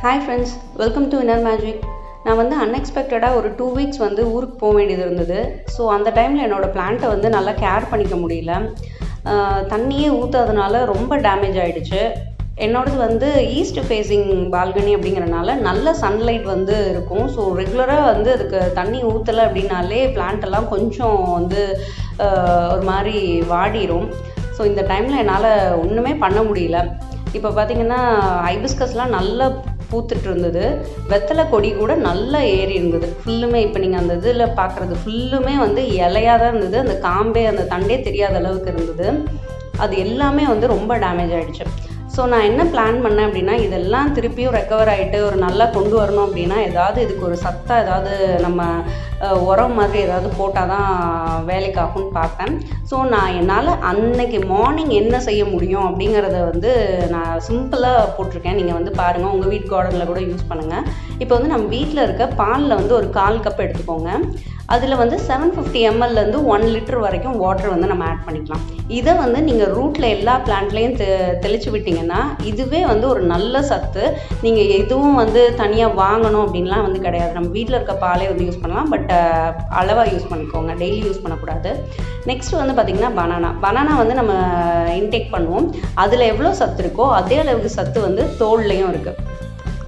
Hi friends, welcome to inner magic. நான் அன்எக்ஸ்பெக்டடாக ஒரு 2 weeks ஊருக்கு போக வேண்டியது இருந்தது. ஸோ அந்த டைமில் என்னோடய பிளான்ட்டை நல்லா கேர் பண்ணிக்க முடியல. தண்ணியே ஊற்றாதனால ரொம்ப டேமேஜ் ஆகிடுச்சு. என்னோடது ஈஸ்ட் ஃபேஸிங் பால்கனி அப்படிங்கிறனால நல்ல சன்லைட் இருக்கும். ஸோ ரெகுலராக அதுக்கு தண்ணி ஊற்றலை அப்படின்னாலே பிளான்ட்டெல்லாம் கொஞ்சம் ஒரு மாதிரி வாடிடும். ஸோ இந்த டைமில் என்னால் ஒன்றுமே பண்ண முடியல. இப்போ பார்த்திங்கன்னா ஹைபிஸ்கஸ்லாம் நல்லா பூத்துட்டு இருந்தது. வெத்தலை கொடி கூட நல்லா ஏறி இருந்தது ஃபுல்லுமே. இப்போ நீங்கள் அந்த இதில் பார்க்குறது ஃபுல்லுமே இலையாக தான் இருந்தது. அந்த காம்பே அந்த தண்டே தெரியாத அளவுக்கு இருந்தது. அது எல்லாமே ரொம்ப டேமேஜ் ஆகிடுச்சு. ஸோ நான் என்ன பிளான் பண்ணேன் அப்படின்னா, இதெல்லாம் திருப்பியும் ரெக்கவர் ஆகிட்டு ஒரு நல்லா கொண்டு வரணும் அப்படின்னா இதுக்கு ஒரு சத்தாக ஏதாவது நம்ம உரம் மாதிரி ஏதாவது போட்டால் தான் வேலைக்காகும்னு பார்த்தேன். ஸோ நான் என்னால் அன்னைக்கு மார்னிங் என்ன செய்ய முடியும் அப்படிங்கிறத நான் சிம்பிளாக போட்டிருக்கேன். நீங்கள் பாருங்கள், உங்கள் வீட் கார்டனில் கூட யூஸ் பண்ணுங்கள். இப்போ நம்ம வீட்டில் இருக்க பாலில் ஒரு 1/4 கப் எடுத்துக்கோங்க. அதில் 750 ml 1 லிட்டர் வரைக்கும் வாட்டர் நம்ம ஆட் பண்ணிக்கலாம். இதை நீங்கள் ரூட்டில் எல்லா பிளான்ட்லேயும் தெளித்து விட்டிங்கன்னா இதுவே ஒரு நல்ல சத்து. நீங்கள் எதுவும் தனியாக வாங்கணும் அப்படின்லாம் கிடையாது. நம்ம வீட்டில் இருக்க பாலே யூஸ் பண்ணலாம். பட் அளவாக யூஸ் பண்ணிக்கோங்க, டெய்லி யூஸ் பண்ணக்கூடாது. நெக்ஸ்ட் பார்த்திங்கன்னா பனானா நம்ம இன்டேக் பண்ணுவோம். அதில் எவ்வளோ சத்து இருக்கோ அதே அளவுக்கு சத்து தோல்லையும் இருக்குது.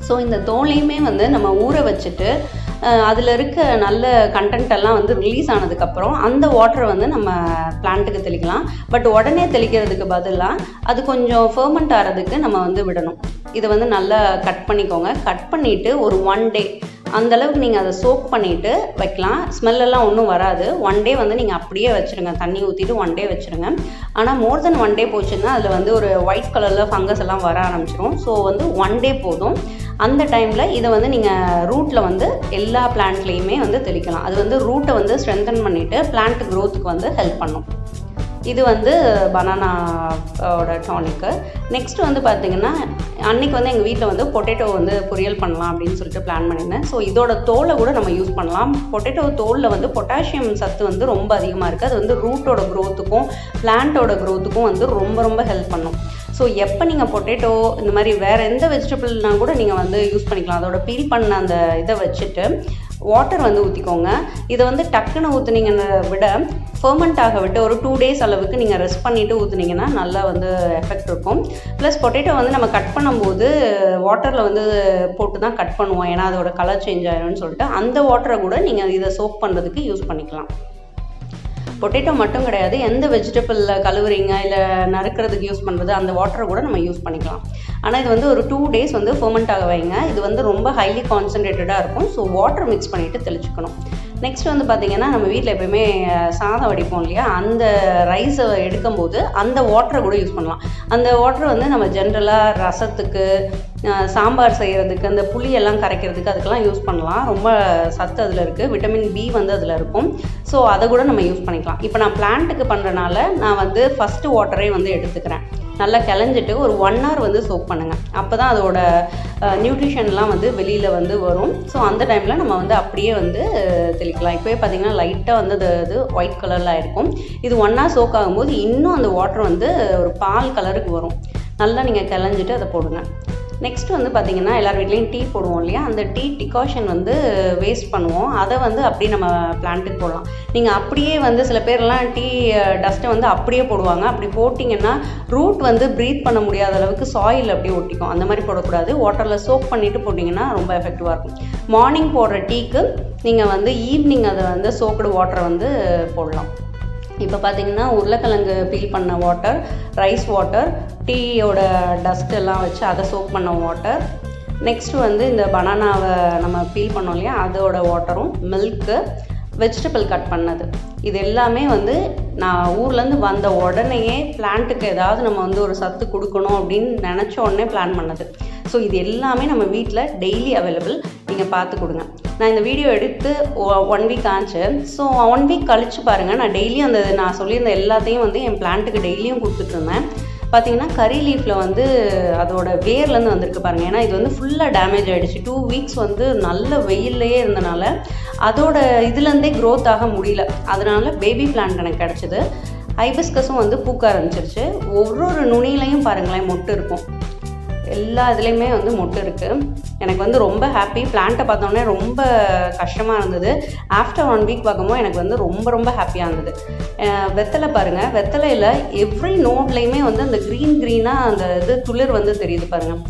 ஸோ இந்த தோலையுமே நம்ம ஊற வச்சுட்டு அதில் இருக்க நல்ல கண்டென்ட் எல்லாம் ரிலீஸ் ஆனதுக்கப்புறம் அந்த வாட்டரை நம்ம பிளான்ட்டுக்கு தெளிக்கலாம். பட் உடனே தெளிக்கிறதுக்கு பதிலாக அது கொஞ்சம் ஃபெர்மெண்ட் ஆகிறதுக்கு நம்ம விடணும். இதை நல்லா கட் பண்ணிக்கோங்க. கட் பண்ணிவிட்டு ஒரு 1 டே அந்தளவுக்கு நீங்கள் அதை சோக் பண்ணிவிட்டு வைக்கலாம். ஸ்மெல்லெல்லாம் ஒன்றும் வராது. 1 டே நீங்கள் அப்படியே வச்சுருங்க. தண்ணி ஊற்றிட்டு 1 டே வச்சுருங்க. ஆனால் மோர் தென் 1 டே போச்சுன்னா அதில் ஒரு ஒயிட் கலரில் ஃபங்கஸ் எல்லாம் வர ஆரம்பிச்சிடும். ஸோ 1 டே போதும். அந்த டைமில் இதை நீங்கள் ரூட்டில் எல்லா பிளான்ட்லேயுமே தெளிக்கலாம். அது ரூட்டை ஸ்ட்ரென்தன் பண்ணிவிட்டு பிளான்ட் க்ரோத்துக்கு ஹெல்ப் பண்ணும். இது பனானாவோட டானிக்கு. நெக்ஸ்ட் பார்த்திங்கன்னா, அன்றைக்கி எங்கள் வீட்டில் பொட்டேட்டோ பொரியல் பண்ணலாம் அப்படின்னு சொல்லிட்டு பிளான் பண்ணியிருந்தேன். ஸோ இதோட தோலை கூட நம்ம யூஸ் பண்ணலாம். பொட்டேட்டோ தோலில் பொட்டாசியம் சத்து ரொம்ப அதிகமாக இருக்குது. அது ரூட்டோட க்ரோத்துக்கும் பிளான்ட்டோட க்ரோத்துக்கும் ரொம்ப ரொம்ப ஹெல்ப் பண்ணும். ஸோ எப்போ நீங்கள் பொட்டேட்டோ இந்த மாதிரி வேறு எந்த வெஜிடபிள்னா கூட நீங்கள் யூஸ் பண்ணிக்கலாம். அதோட பீல் பண்ண அந்த இதை வச்சுட்டு வாட்டர் ஊற்றிக்கோங்க. இதை டக்குன்னு ஊற்றுனீங்கன்னு விட ஃபெர்மெண்ட் ஆக விட்டு ஒரு 2 டேஸ் அளவுக்கு நீங்கள் ரெஸ்ட் பண்ணிவிட்டு ஊற்றுனீங்கன்னா நல்லா எஃபெக்ட் இருக்கும். ப்ளஸ் பொட்டேட்டோ நம்ம கட் பண்ணும்போது வாட்டரில் போட்டு தான் கட் பண்ணுவோம். ஏன்னா அதோட கலர் சேஞ்ச் ஆயிரும்னு சொல்லிட்டு அந்த வாட்டரை கூட நீங்கள் இதை சோக் பண்ணுறதுக்கு யூஸ் பண்ணிக்கலாம். பொட்டேட்டோ மட்டும் கிடையாது, எந்த வெஜிடபிளில் கழுவுறீங்க இல்லை நறுக்கிறதுக்கு யூஸ் பண்ணுறது அந்த வாட்டரை கூட நம்ம யூஸ் பண்ணிக்கலாம். ஆனால் இது ஒரு 2 டேஸ் ஃபெர்மெண்ட் ஆக வைங்க. இது ரொம்ப ஹைலி கான்சன்ட்ரேட்டடாக இருக்கும். ஸோ வாட்டர் மிக்ஸ் பண்ணிவிட்டு தெளிச்சுக்கணும். நெக்ஸ்ட் பார்த்திங்கன்னா, நம்ம வீட்டில் எப்போயுமே சாதம் வடிப்போம் இல்லையா, அந்த ரைஸை எடுக்கும்போது அந்த வாட்டரை கூட யூஸ் பண்ணலாம். அந்த வாட்டர் நம்ம ஜென்ரலாக ரசத்துக்கு, சாம்பார் செய்கிறதுக்கு, அந்த புளியெல்லாம் கரைக்கிறதுக்கு அதுக்கெல்லாம் யூஸ் பண்ணலாம். ரொம்ப சத்து அதில் இருக்குது. விட்டமின் பி அதில் இருக்கும். ஸோ அதை கூட நம்ம யூஸ் பண்ணிக்கலாம். இப்போ நான் பிளான்ட்டுக்கு பண்ணுறனால நான் ஃபஸ்ட்டு வாட்டரே எடுத்துக்கிறேன். நல்லா கிளஞ்சிட்டு ஒரு 1 hour சோக் பண்ணுங்கள். அப்போ தான் அதோட நியூட்ரிஷன்லாம் வெளியில் வரும். ஸோ அந்த டைமில் நம்ம அப்படியே தெளிக்கலாம். இப்போயே பார்த்திங்கன்னா லைட்டாக அது ஒயிட் கலரில் ஆகிருக்கும். இது 1 hour சோக் ஆகும்போது இன்னும் அந்த வாட்டர் ஒரு பால் கலருக்கு வரும். நல்லா நீங்கள் கிளஞ்சிட்டு அதை போடுங்க. நெக்ஸ்ட் பார்த்திங்கன்னா, எல்லார் வீட்லேயும் டீ போடுவோம் இல்லையா, அந்த டீ டிகாஷன் வேஸ்ட் பண்ணுவோம். அதை அப்படியே நம்ம பிளான்ட்டுக்கு போடலாம். நீங்கள் அப்படியே சில பேர்லாம் டீ டஸ்ட்டை அப்படியே போடுவாங்க. அப்படி போட்டிங்கன்னா ரூட் ப்ரீத் பண்ண முடியாத அளவுக்கு சாயில் அப்படியே ஒட்டிக்கும். அந்த மாதிரி போடக்கூடாது. வாட்டரில் சோக் பண்ணிவிட்டு போட்டிங்கன்னா ரொம்ப எஃபெக்டிவாக இருக்கும். மார்னிங் போடுற டீக்கு நீங்கள் ஈவினிங் அதை சோக்டு வாட்டரை போடலாம். இப்போ பார்த்திங்கன்னா, உருளைக்கிழங்கு பீல் பண்ண வாட்டர், ரைஸ் வாட்டர், டீயோட டஸ்ட் எல்லாம் வச்சு அதை சோக் பண்ண வாட்டர், நெக்ஸ்ட்டு இந்த பனானாவை நம்ம பீல் பண்ணோம் இல்லையா அதோட வாட்டரும், மில்க்கு, வெஜிடபிள் கட் பண்ணது, இது எல்லாமே நான் ஊர்லேருந்து வந்த உடனேயே பிளான்ட்டுக்கு ஏதாவது நம்ம ஒரு சத்து கொடுக்கணும் அப்படின்னு நினச்ச உடனே பிளான் பண்ணது. ஸோ இது எல்லாமே நம்ம வீட்டில் டெய்லி அவைலபிள். நீங்கள் பார்த்து கொடுங்க. நான் இந்த வீடியோ எடுத்து 1 வீக் ஆச்சு. ஸோ 1 வீக் கழித்து பாருங்கள், நான் டெய்லியும் நான் சொல்லியிருந்த எல்லாத்தையும் என் பிளான்ட்டுக்கு டெய்லியும் கொடுத்துட்ருந்தேன். பார்த்திங்கன்னா கறி லீஃபில் அதோட வேர்லேருந்து வந்திருக்கு பாருங்கள். ஏன்னா இது ஃபுல்லாக டேமேஜ் ஆகிடுச்சு. 2 வீக்ஸ் நல்ல வெயில்லையே இருந்தனால அதோட இதுலேருந்தே க்ரோத் ஆக முடியல. அதனால் பேபி பிளான்ட் எனக்கு கிடச்சிது. ஹைபிஸ்கஸும் பூக்க ஆரம்பிச்சிருச்சு. ஒவ்வொரு நுனியிலையும் பாருங்களேன் மொட்டு இருக்கும். எல்லா இதுலேயுமே வந்து மொட்டு இருக்குது. எனக்கு வந்து ரொம்ப ஹாப்பி. பிளான்ட்டை பார்த்தோன்னே ரொம்ப கஷ்டமாக இருந்தது. ஆஃப்டர் 1 வீக் பார்க்கும்போது எனக்கு வந்து ரொம்ப ரொம்ப ஹாப்பியாக இருந்தது. வெத்தலை பாருங்கள், வெத்தலையில் எவ்ரி நோட்லேயுமே வந்து அந்த க்ரீனாக அந்த இது துளிர் வந்து தெரியுது பாருங்கள்.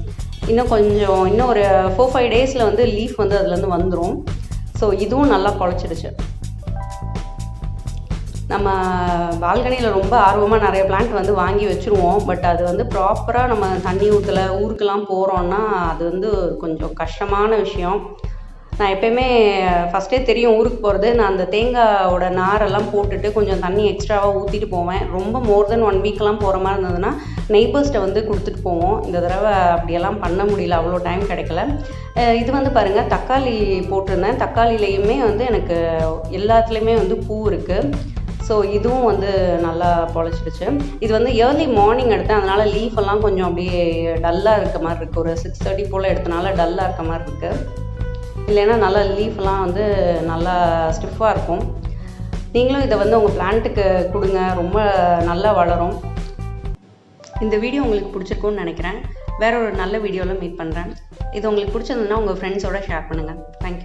இன்னும் ஒரு 4-5 டேஸில் வந்து லீஃப் வந்து அதுலேருந்து வந்துடும். ஸோ இதுவும் நல்லா பொழைச்சிடுச்சு. நம்ம பால்கனியில் ரொம்ப ஆர்வமாக நிறைய பிளான்ட் வந்து வாங்கி வச்சுருவோம். பட் அது வந்து ப்ராப்பராக நம்ம தண்ணி ஊற்றலை, ஊருக்கெல்லாம் போகிறோன்னா அது வந்து கொஞ்சம் கஷ்டமான விஷயம். நான் எப்போயுமே ஃபஸ்ட்டே தெரியும் ஊருக்கு போகிறது, நான் அந்த தேங்காயோட நாரெல்லாம் போட்டுட்டு கொஞ்சம் தண்ணி எக்ஸ்ட்ராவாக ஊற்றிட்டு போவேன். ரொம்ப மோர் தென் 1 வீக்கெலாம் போகிற மாதிரி இருந்ததுன்னா நெய்பர்ஸ்ட்டை வந்து கொடுத்துட்டு போவோம். இந்த தடவை அப்படியெல்லாம் பண்ண முடியல, அவ்வளோ டைம் கிடைக்கல. இது வந்து பாருங்கள், தக்காளி போட்டிருந்தேன். தக்காளிலையுமே வந்து எனக்கு எல்லாத்துலேயுமே வந்து பூ இருக்குது. ஸோ இதுவும் வந்து நல்லா பொழைச்சிடுச்சு. இது வந்து ஏர்லி மார்னிங் எடுத்தேன், அதனால் லீஃப் எல்லாம் கொஞ்சம் அப்படியே டல்லாக இருக்க மாதிரி இருக்குது. ஒரு 6:30 போல் எடுத்தனால டல்லாக இருக்க மாதிரி இருக்குது. இல்லைன்னா நல்லா லீஃப்லாம் வந்து நல்லா ஸ்டிஃபாக இருக்கும். நீங்களும் இதை வந்து உங்கள் பிளான்ட்டுக்கு கொடுங்க, ரொம்ப நல்லா வளரும். இந்த வீடியோ உங்களுக்கு பிடிச்சிருக்கும்னு நினைக்கிறேன். வேற ஒரு நல்ல வீடியோவில் மீட் பண்ணுறேன். இது உங்களுக்கு பிடிச்சிருந்ததுன்னா உங்கள் ஃப்ரெண்ட்ஸோட ஷேர் பண்ணுங்கள். தேங்க்யூ.